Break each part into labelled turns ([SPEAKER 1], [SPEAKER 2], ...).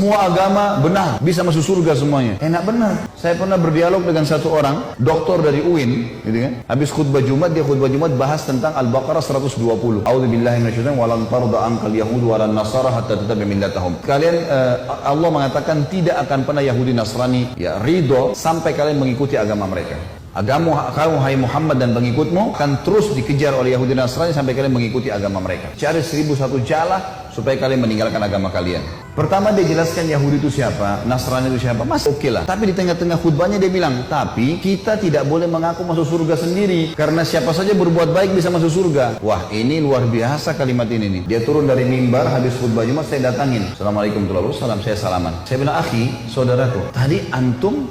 [SPEAKER 1] Semua agama benar, bisa masuk surga semuanya. Enak benar. Saya pernah berdialog dengan satu orang, doktor dari UIN, gitu kan. Habis khutbah Jumat, dia khutbah Jumat bahas tentang Al-Baqarah 120. A'udzubillahi minasyaitonir walan tarda ankal yahudu walan nasara hatta tattabi millatahum. Kalian Allah mengatakan tidak akan pernah Yahudi Nasrani ya ridho sampai kalian mengikuti agama mereka. Agama kamu hai Muhammad dan pengikutmu akan terus dikejar oleh Yahudi Nasrani sampai kalian mengikuti agama mereka. Cari 1001 jalan supaya kalian meninggalkan agama kalian. Pertama dia jelaskan Yahudi itu siapa, Nasrani itu siapa, masih oke lah. Tapi di tengah-tengah khutbahnya dia bilang, tapi kita tidak boleh mengaku masuk surga sendiri, karena siapa saja berbuat baik bisa masuk surga. Wah, ini luar biasa kalimat ini nih. Dia turun dari mimbar habis khutbah Jumat, saya datangin. Assalamualaikum warahmatullahi wabarakatuh, saya salaman. Saya bilang, akhi, saudaraku, tadi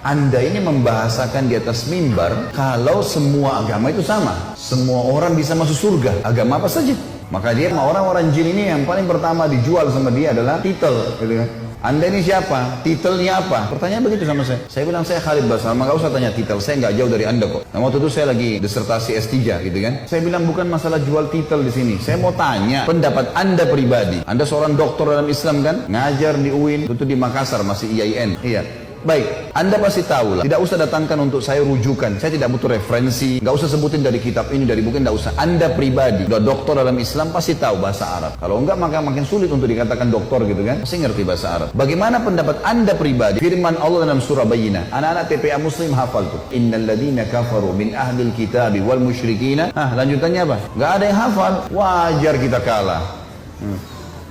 [SPEAKER 1] anda ini membahasakan di atas mimbar kalau semua agama itu sama, semua orang bisa masuk surga, agama apa saja. Maka dia orang-orang jin ini yang paling pertama dijual sama dia adalah titel, gitu kan. Anda ini siapa? Titelnya apa? Pertanyaan begitu sama saya. Saya bilang saya Khalid Basar, maka usah tanya titel, saya nggak jauh dari Anda kok. Nah, waktu itu saya lagi disertasi S3 gitu kan. Saya bilang bukan masalah jual titel di sini. Saya mau tanya pendapat Anda pribadi. Anda seorang doktor dalam Islam kan? Ngajar di UIN, itu di Makassar masih IAIN. Iya. Baik, Anda pasti tahu lah. Tidak usah datangkan untuk saya rujukan. Saya tidak butuh referensi. Nggak usah sebutin dari kitab ini, dari buku, nggak usah. Anda pribadi, udah doktor dalam Islam, pasti tahu bahasa Arab. Kalau enggak, maka makin sulit untuk dikatakan doktor gitu kan. Pasti ngerti bahasa Arab. Bagaimana pendapat Anda pribadi? Firman Allah dalam surah Bayyinah. Anak-anak TPA Muslim hafal tuh. Innal ladina kafaru min ahlil kitabi wal musyrikina. Lanjutannya apa? Nggak ada yang hafal. Wajar kita kalah.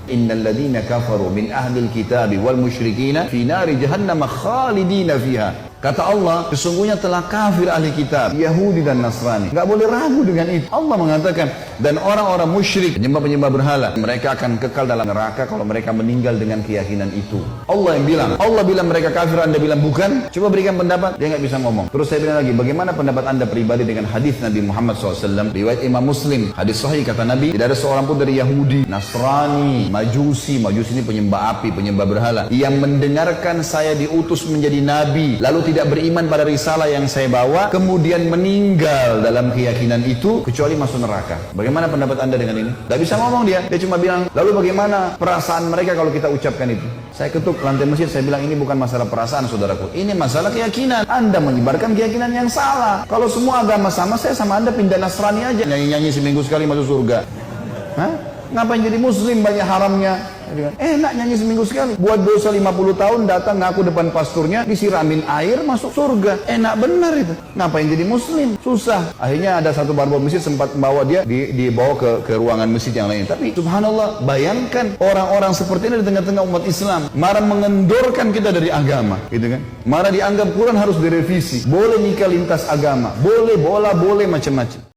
[SPEAKER 1] Innal ladina kafaru min ahlil kitabi wal musyrikina fi nari jahannam khalidina fiha. Kata Allah, sesungguhnya telah kafir ahli kitab, Yahudi dan Nasrani. Gak boleh ragu dengan itu. Allah mengatakan, dan orang-orang musyrik, penyembah-penyembah berhala, mereka akan kekal dalam neraka kalau mereka meninggal dengan keyakinan itu. Allah yang bilang. Allah bilang mereka kafir, Anda bilang bukan. Coba berikan pendapat, dia nggak bisa ngomong. Terus saya bilang lagi, bagaimana pendapat Anda pribadi dengan hadis Nabi Muhammad SAW? Riwayat Imam Muslim, hadis sahih kata Nabi, tidak ada seorang pun dari Yahudi, Nasrani, Majusi ini penyembah api, penyembah berhala, yang mendengarkan saya diutus menjadi Nabi, lalu tidak beriman pada risalah yang saya bawa, kemudian meninggal dalam keyakinan itu, kecuali masuk neraka. Bagaimana pendapat Anda dengan ini? Tidak bisa ngomong dia cuma bilang, lalu bagaimana perasaan mereka kalau kita ucapkan itu? Saya ketuk lantai masjid, saya bilang ini bukan masalah perasaan saudaraku, ini masalah keyakinan. Anda menyebarkan keyakinan yang salah. Kalau semua agama sama, saya sama Anda pindah Nasrani aja, nyanyi-nyanyi seminggu sekali masuk surga. Hah? Ngapain jadi muslim banyak haramnya? Enak nyanyi seminggu sekali. Buat dosa 50 tahun datang ngaku depan pasturnya, disiramin air masuk surga. Enak benar itu. Ngapain jadi muslim? Susah. Akhirnya ada satu barbot masjid sempat membawa dia dibawa ke ruangan masjid yang lain. Tapi subhanallah, bayangkan orang-orang seperti ini di tengah-tengah umat Islam marah mengendorkan kita dari agama, gitu kan? Marah dianggap Quran harus direvisi. Boleh nikah lintas agama, boleh bola, boleh macam-macam.